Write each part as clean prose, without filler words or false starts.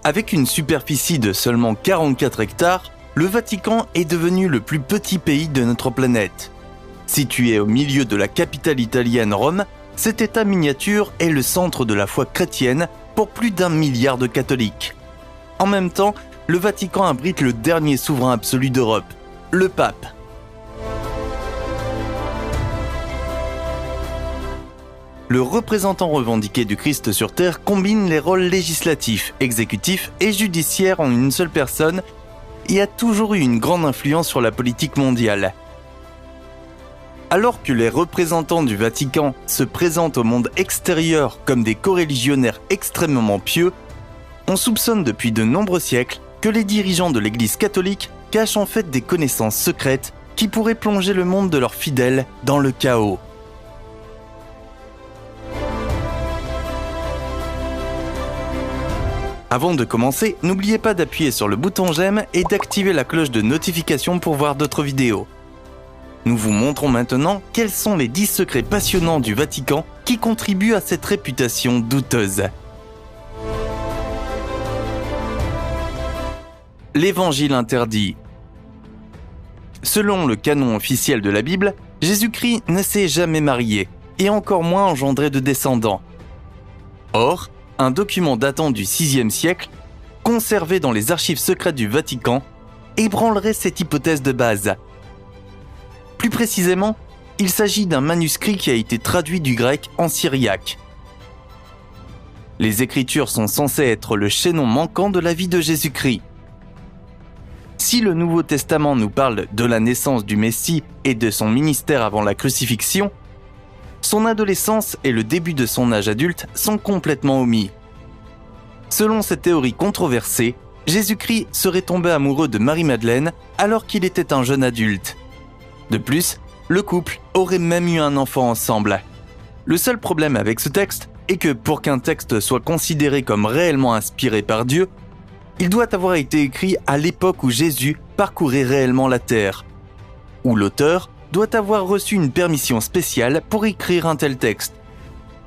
Avec une superficie de seulement 44 hectares, le Vatican est devenu le plus petit pays de notre planète. Situé au milieu de la capitale italienne Rome, cet État miniature est le centre de la foi chrétienne pour plus d'1 milliard de catholiques. En même temps, le Vatican abrite le dernier souverain absolu d'Europe, le pape. Le représentant revendiqué du Christ sur Terre combine les rôles législatifs, exécutifs et judiciaires en une seule personne et a toujours eu une grande influence sur la politique mondiale. Alors que les représentants du Vatican se présentent au monde extérieur comme des coreligionnaires extrêmement pieux, on soupçonne depuis de nombreux siècles que les dirigeants de l'Église catholique cachent en fait des connaissances secrètes qui pourraient plonger le monde de leurs fidèles dans le chaos. Avant de commencer, n'oubliez pas d'appuyer sur le bouton j'aime et d'activer la cloche de notification pour voir d'autres vidéos. Nous vous montrons maintenant quels sont les 10 secrets passionnants du Vatican qui contribuent à cette réputation douteuse. L'Évangile interdit. Selon le canon officiel de la Bible, Jésus-Christ ne s'est jamais marié, et encore moins engendré de descendants. Or, un document datant du VIe siècle, conservé dans les archives secrètes du Vatican, ébranlerait cette hypothèse de base. Plus précisément, il s'agit d'un manuscrit qui a été traduit du grec en syriaque. Les Écritures sont censées être le chaînon manquant de la vie de Jésus-Christ. Si le Nouveau Testament nous parle de la naissance du Messie et de son ministère avant la crucifixion, son adolescence et le début de son âge adulte sont complètement omis. Selon cette théorie controversée, Jésus-Christ serait tombé amoureux de Marie-Madeleine alors qu'il était un jeune adulte. De plus, le couple aurait même eu un enfant ensemble. Le seul problème avec ce texte est que pour qu'un texte soit considéré comme réellement inspiré par Dieu, il doit avoir été écrit à l'époque où Jésus parcourait réellement la terre, où l'auteur doit avoir reçu une permission spéciale pour écrire un tel texte.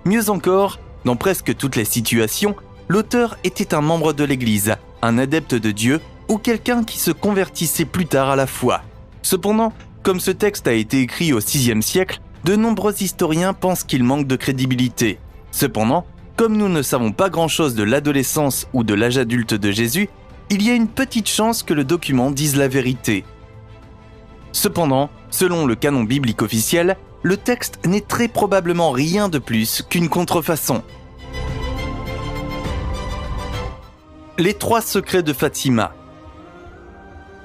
Mieux encore, dans presque toutes les situations, l'auteur était un membre de l'Église, un adepte de Dieu ou quelqu'un qui se convertissait plus tard à la foi. Cependant, comme ce texte a été écrit au VIe siècle, de nombreux historiens pensent qu'il manque de crédibilité. Cependant, comme nous ne savons pas grand-chose de l'adolescence ou de l'âge adulte de Jésus, il y a une petite chance que le document dise la vérité. Cependant, selon le canon biblique officiel, le texte n'est très probablement rien de plus qu'une contrefaçon. Les 3 secrets de Fatima.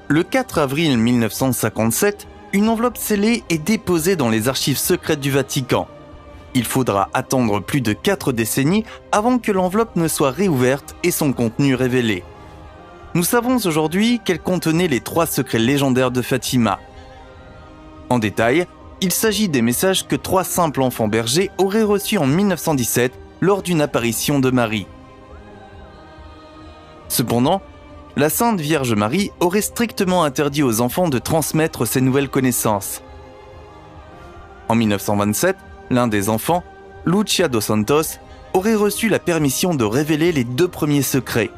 Le 4 avril 1957, une enveloppe scellée est déposée dans les archives secrètes du Vatican. Il faudra attendre plus de 4 décennies avant que l'enveloppe ne soit réouverte et son contenu révélé. Nous savons aujourd'hui qu'elle contenait les 3 secrets légendaires de Fatima. En détail, il s'agit des messages que 3 simples enfants bergers auraient reçus en 1917 lors d'une apparition de Marie. Cependant, la Sainte Vierge Marie aurait strictement interdit aux enfants de transmettre ces nouvelles connaissances. En 1927, l'un des enfants, Lucia dos Santos, aurait reçu la permission de révéler les 2 premiers secrets.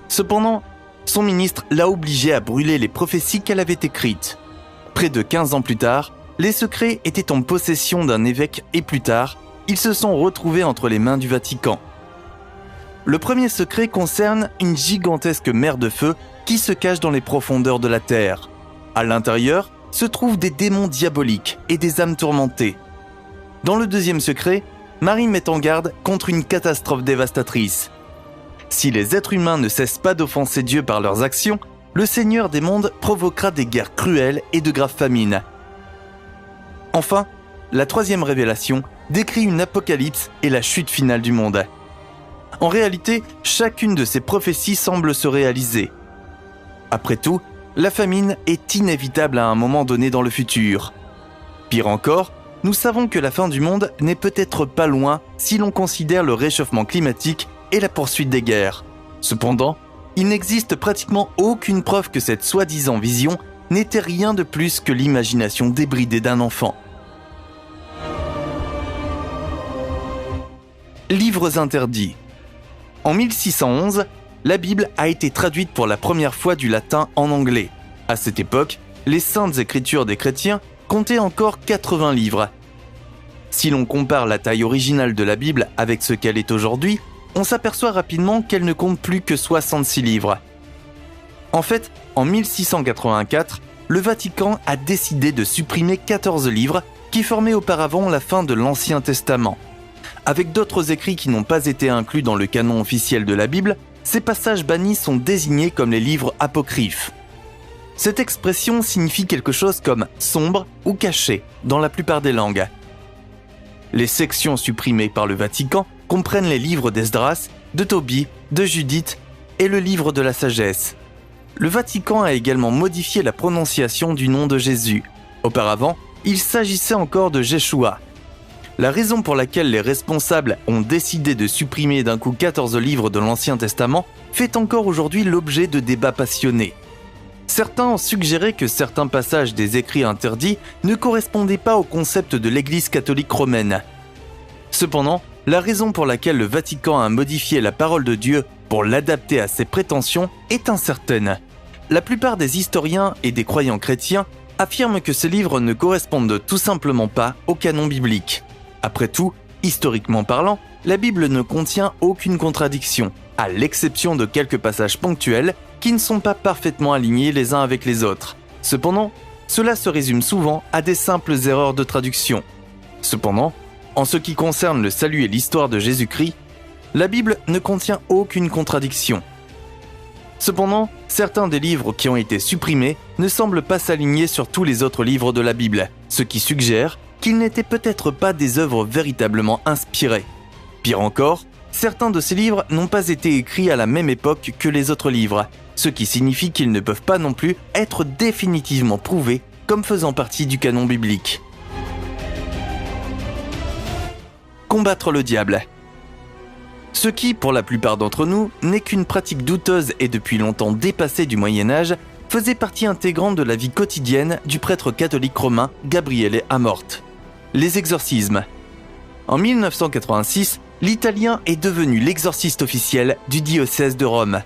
Cependant, son ministre l'a obligée à brûler les prophéties qu'elle avait écrites. Près de 15 ans plus tard, les secrets étaient en possession d'un évêque et plus tard, ils se sont retrouvés entre les mains du Vatican. Le premier secret concerne une gigantesque mer de feu qui se cache dans les profondeurs de la terre. À l'intérieur se trouvent des démons diaboliques et des âmes tourmentées. Dans le deuxième secret, Marie met en garde contre une catastrophe dévastatrice. Si les êtres humains ne cessent pas d'offenser Dieu par leurs actions, le Seigneur des mondes provoquera des guerres cruelles et de graves famines. Enfin, la troisième révélation décrit une apocalypse et la chute finale du monde. En réalité, chacune de ces prophéties semble se réaliser. Après tout, la famine est inévitable à un moment donné dans le futur. Pire encore, nous savons que la fin du monde n'est peut-être pas loin si l'on considère le réchauffement climatique et la poursuite des guerres. Cependant, il n'existe pratiquement aucune preuve que cette soi-disant vision n'était rien de plus que l'imagination débridée d'un enfant. Livres interdits. En 1611, la Bible a été traduite pour la première fois du latin en anglais. À cette époque, les saintes écritures des chrétiens comptaient encore 80 livres. Si l'on compare la taille originale de la Bible avec ce qu'elle est aujourd'hui, on s'aperçoit rapidement qu'elle ne compte plus que 66 livres. En fait, en 1684, le Vatican a décidé de supprimer 14 livres qui formaient auparavant la fin de l'Ancien Testament. Avec d'autres écrits qui n'ont pas été inclus dans le canon officiel de la Bible, ces passages bannis sont désignés comme les livres apocryphes. Cette expression signifie quelque chose comme « sombre » ou « caché » dans la plupart des langues. Les sections supprimées par le Vatican comprennent les livres d'Esdras, de Tobie, de Judith et le livre de la sagesse. Le Vatican a également modifié la prononciation du nom de Jésus. Auparavant, il s'agissait encore de Jeshua. La raison pour laquelle les responsables ont décidé de supprimer d'un coup 14 livres de l'Ancien Testament fait encore aujourd'hui l'objet de débats passionnés. Certains ont suggéré que certains passages des écrits interdits ne correspondaient pas au concept de l'Église catholique romaine. Cependant, la raison pour laquelle le Vatican a modifié la parole de Dieu pour l'adapter à ses prétentions est incertaine. La plupart des historiens et des croyants chrétiens affirment que ces livres ne correspondent tout simplement pas au canon biblique. Après tout, historiquement parlant, la Bible ne contient aucune contradiction, à l'exception de quelques passages ponctuels qui ne sont pas parfaitement alignés les uns avec les autres. Cependant, cela se résume souvent à des simples erreurs de traduction. Cependant, en ce qui concerne le salut et l'histoire de Jésus-Christ, la Bible ne contient aucune contradiction. Cependant, certains des livres qui ont été supprimés ne semblent pas s'aligner sur tous les autres livres de la Bible, ce qui suggère qu'ils n'étaient peut-être pas des œuvres véritablement inspirées. Pire encore, certains de ces livres n'ont pas été écrits à la même époque que les autres livres, ce qui signifie qu'ils ne peuvent pas non plus être définitivement prouvés comme faisant partie du canon biblique. Combattre le diable. Ce qui, pour la plupart d'entre nous, n'est qu'une pratique douteuse et depuis longtemps dépassée du Moyen-Âge, faisait partie intégrante de la vie quotidienne du prêtre catholique romain Gabriele Amort. Les exorcismes. En 1986, l'Italien est devenu l'exorciste officiel du diocèse de Rome.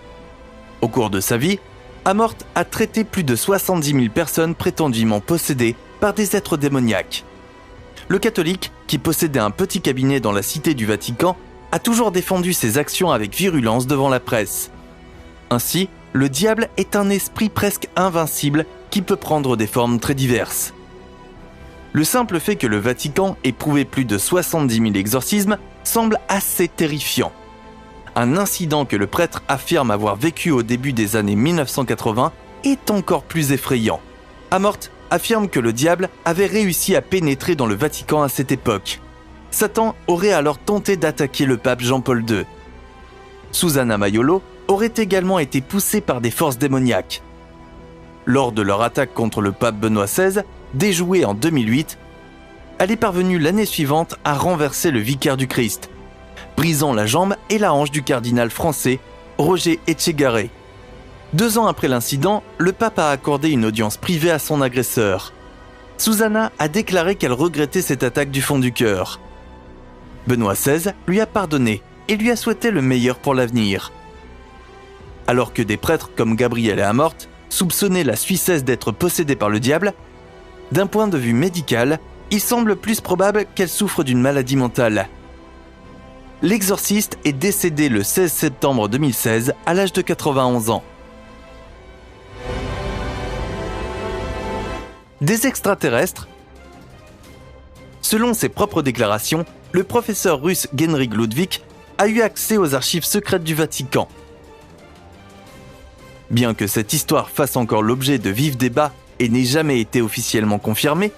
Au cours de sa vie, Amort a traité plus de 70 000 personnes prétendument possédées par des êtres démoniaques. Le catholique, qui possédait un petit cabinet dans la cité du Vatican, a toujours défendu ses actions avec virulence devant la presse. Ainsi, le diable est un esprit presque invincible qui peut prendre des formes très diverses. Le simple fait que le Vatican ait prouvé plus de 70 000 exorcismes semble assez terrifiant. Un incident que le prêtre affirme avoir vécu au début des années 1980 est encore plus effrayant. Amort affirme que le diable avait réussi à pénétrer dans le Vatican à cette époque. Satan aurait alors tenté d'attaquer le pape Jean-Paul II. Susanna Maiolo aurait également été poussée par des forces démoniaques. Lors de leur attaque contre le pape Benoît XVI, déjouée en 2008, elle est parvenue l'année suivante à renverser le vicaire du Christ, brisant la jambe et la hanche du cardinal français Roger Etchegaray. 2 ans après l'incident, le pape a accordé une audience privée à son agresseur. Susanna a déclaré qu'elle regrettait cette attaque du fond du cœur. Benoît XVI lui a pardonné et lui a souhaité le meilleur pour l'avenir. Alors que des prêtres comme Gabriele Amort soupçonnaient la Suissesse d'être possédée par le diable, d'un point de vue médical, il semble plus probable qu'elle souffre d'une maladie mentale. L'exorciste est décédé le 16 septembre 2016 à l'âge de 91 ans. Des extraterrestres. Selon ses propres déclarations, le professeur russe Genrik Ludwig a eu accès aux archives secrètes du Vatican. Bien que cette histoire fasse encore l'objet de vifs débats et n'ait jamais été officiellement confirmée,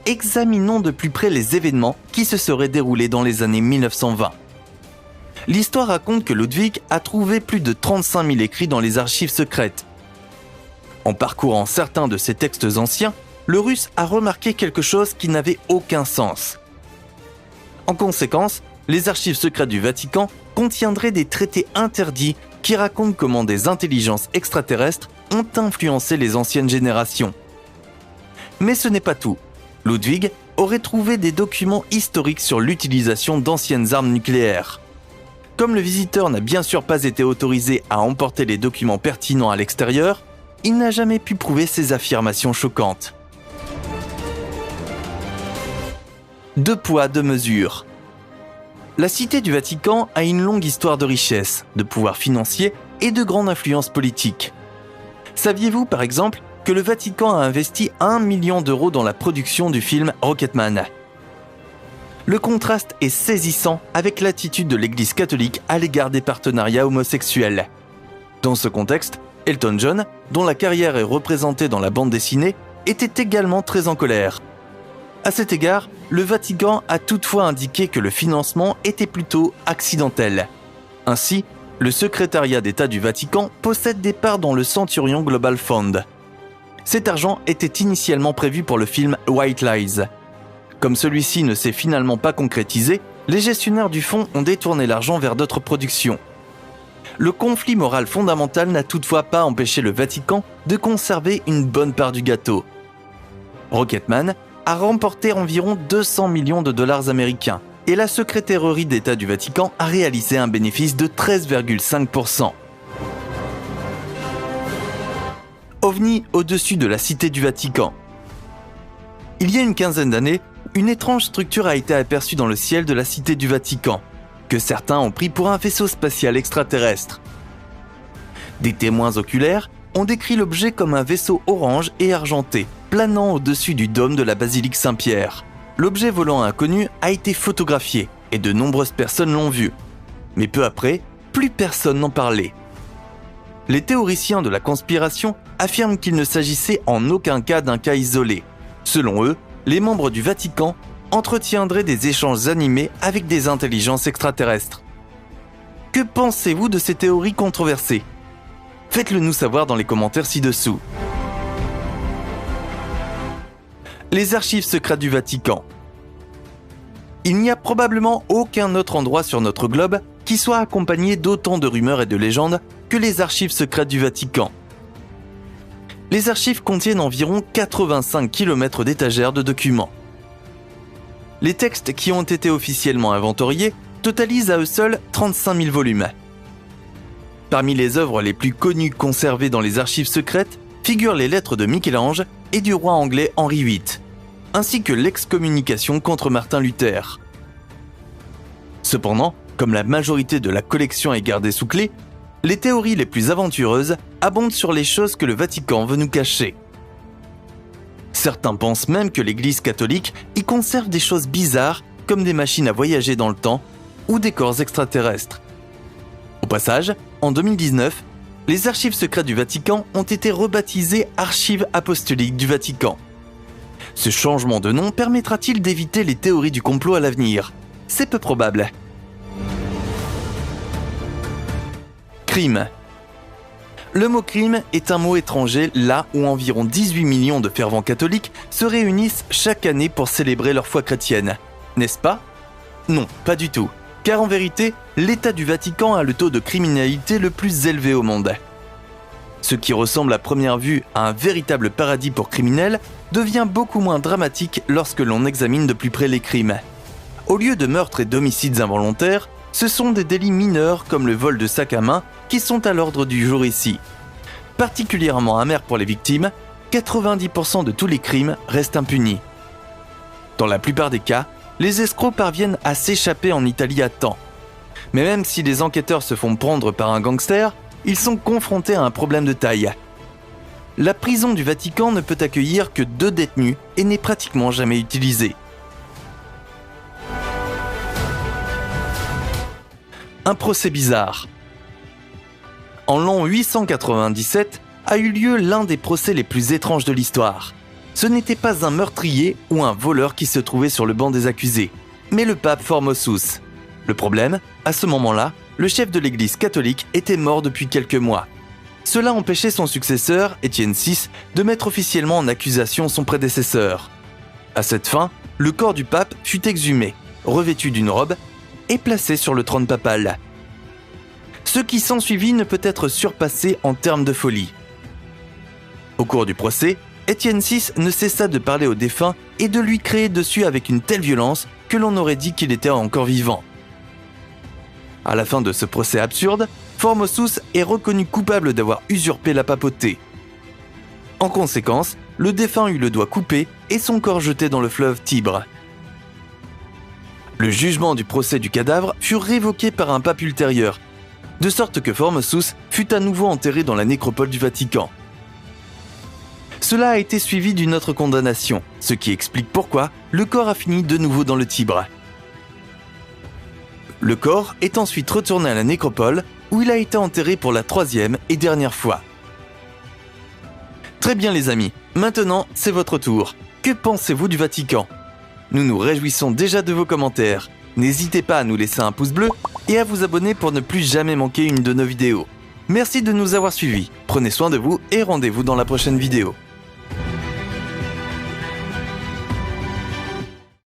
examinons de plus près les événements qui se seraient déroulés dans les années 1920. L'histoire raconte que Ludwig a trouvé plus de 35 000 écrits dans les archives secrètes. En parcourant certains de ces textes anciens, le Russe a remarqué quelque chose qui n'avait aucun sens. En conséquence, les archives secrètes du Vatican contiendraient des traités interdits qui racontent comment des intelligences extraterrestres ont influencé les anciennes générations. Mais ce n'est pas tout. Ludwig aurait trouvé des documents historiques sur l'utilisation d'anciennes armes nucléaires. Comme le visiteur n'a bien sûr pas été autorisé à emporter les documents pertinents à l'extérieur, il n'a jamais pu prouver ces affirmations choquantes. Deux poids, deux mesures. La Cité du Vatican a une longue histoire de richesse, de pouvoir financier et de grande influence politique. Saviez-vous, par exemple, que le Vatican a investi 1 million d'euros dans la production du film Rocketman ? Le contraste est saisissant avec l'attitude de l'Église catholique à l'égard des partenariats homosexuels. Dans ce contexte, Elton John, dont la carrière est représentée dans la bande dessinée, était également très en colère. À cet égard, le Vatican a toutefois indiqué que le financement était plutôt accidentel. Ainsi, le secrétariat d'État du Vatican possède des parts dans le Centurion Global Fund. Cet argent était initialement prévu pour le film White Lies. Comme celui-ci ne s'est finalement pas concrétisé, les gestionnaires du fonds ont détourné l'argent vers d'autres productions. Le conflit moral fondamental n'a toutefois pas empêché le Vatican de conserver une bonne part du gâteau. Rocketman a remporté environ 200 millions de dollars américains et la secrétairerie d'État du Vatican a réalisé un bénéfice de 13,5%. OVNI au-dessus de la Cité du Vatican. Il y a une quinzaine d'années, une étrange structure a été aperçue dans le ciel de la Cité du Vatican, que certains ont pris pour un vaisseau spatial extraterrestre. Des témoins oculaires ont décrit l'objet comme un vaisseau orange et argenté, planant au-dessus du dôme de la basilique Saint-Pierre. L'objet volant inconnu a été photographié et de nombreuses personnes l'ont vu. Mais peu après, plus personne n'en parlait. Les théoriciens de la conspiration affirment qu'il ne s'agissait en aucun cas d'un cas isolé. Selon eux, les membres du Vatican entretiendraient des échanges animés avec des intelligences extraterrestres. Que pensez-vous de ces théories controversées ? Faites-le nous savoir dans les commentaires ci-dessous. Les archives secrètes du Vatican. Il n'y a probablement aucun autre endroit sur notre globe qui soit accompagné d'autant de rumeurs et de légendes que les archives secrètes du Vatican. Les archives contiennent environ 85 km d'étagères de documents. Les textes qui ont été officiellement inventoriés totalisent à eux seuls 35 000 volumes. Parmi les œuvres les plus connues conservées dans les archives secrètes figurent les lettres de Michel-Ange et du roi anglais Henri VIII, ainsi que l'excommunication contre Martin Luther. Cependant, comme la majorité de la collection est gardée sous clé, les théories les plus aventureuses abondent sur les choses que le Vatican veut nous cacher. Certains pensent même que l'Église catholique y conserve des choses bizarres comme des machines à voyager dans le temps ou des corps extraterrestres. Au passage, en 2019, les archives secrètes du Vatican ont été rebaptisées Archives apostoliques du Vatican. Ce changement de nom permettra-t-il d'éviter les théories du complot à l'avenir ? C'est peu probable. Crime. Le mot crime est un mot étranger là où environ 18 millions de fervents catholiques se réunissent chaque année pour célébrer leur foi chrétienne. N'est-ce pas ? Non, pas du tout. Car en vérité, l'État du Vatican a le taux de criminalité le plus élevé au monde. Ce qui ressemble à première vue à un véritable paradis pour criminels devient beaucoup moins dramatique lorsque l'on examine de plus près les crimes. Au lieu de meurtres et d'homicides involontaires, ce sont des délits mineurs comme le vol de sac à main qui sont à l'ordre du jour ici. Particulièrement amer pour les victimes, 90% de tous les crimes restent impunis. Dans la plupart des cas, les escrocs parviennent à s'échapper en Italie à temps. Mais même si les enquêteurs se font prendre par un gangster, ils sont confrontés à un problème de taille. La prison du Vatican ne peut accueillir que 2 détenus et n'est pratiquement jamais utilisée. Un procès bizarre. En l'an 897 a eu lieu l'un des procès les plus étranges de l'histoire. Ce n'était pas un meurtrier ou un voleur qui se trouvait sur le banc des accusés, mais le pape Formosus. Le problème, à ce moment-là, le chef de l'Église catholique était mort depuis quelques mois. Cela empêchait son successeur, Étienne VI, de mettre officiellement en accusation son prédécesseur. À cette fin, le corps du pape fut exhumé, revêtu d'une robe, et placé sur le trône papal. Ce qui s'ensuivit ne peut être surpassé en termes de folie. Au cours du procès, Étienne VI ne cessa de parler au défunt et de lui crier dessus avec une telle violence que l'on aurait dit qu'il était encore vivant. À la fin de ce procès absurde, Formosous est reconnu coupable d'avoir usurpé la papauté. En conséquence, le défunt eut le doigt coupé et son corps jeté dans le fleuve Tibre. Le jugement du procès du cadavre fut révoqué par un pape ultérieur, de sorte que Formosous fut à nouveau enterré dans la nécropole du Vatican. Cela a été suivi d'une autre condamnation, ce qui explique pourquoi le corps a fini de nouveau dans le Tibre. Le corps est ensuite retourné à la nécropole où il a été enterré pour la 3e et dernière fois. Très bien les amis, maintenant c'est votre tour. Que pensez-vous du Vatican ? Nous nous réjouissons déjà de vos commentaires. N'hésitez pas à nous laisser un pouce bleu et à vous abonner pour ne plus jamais manquer une de nos vidéos. Merci de nous avoir suivis, prenez soin de vous et rendez-vous dans la prochaine vidéo.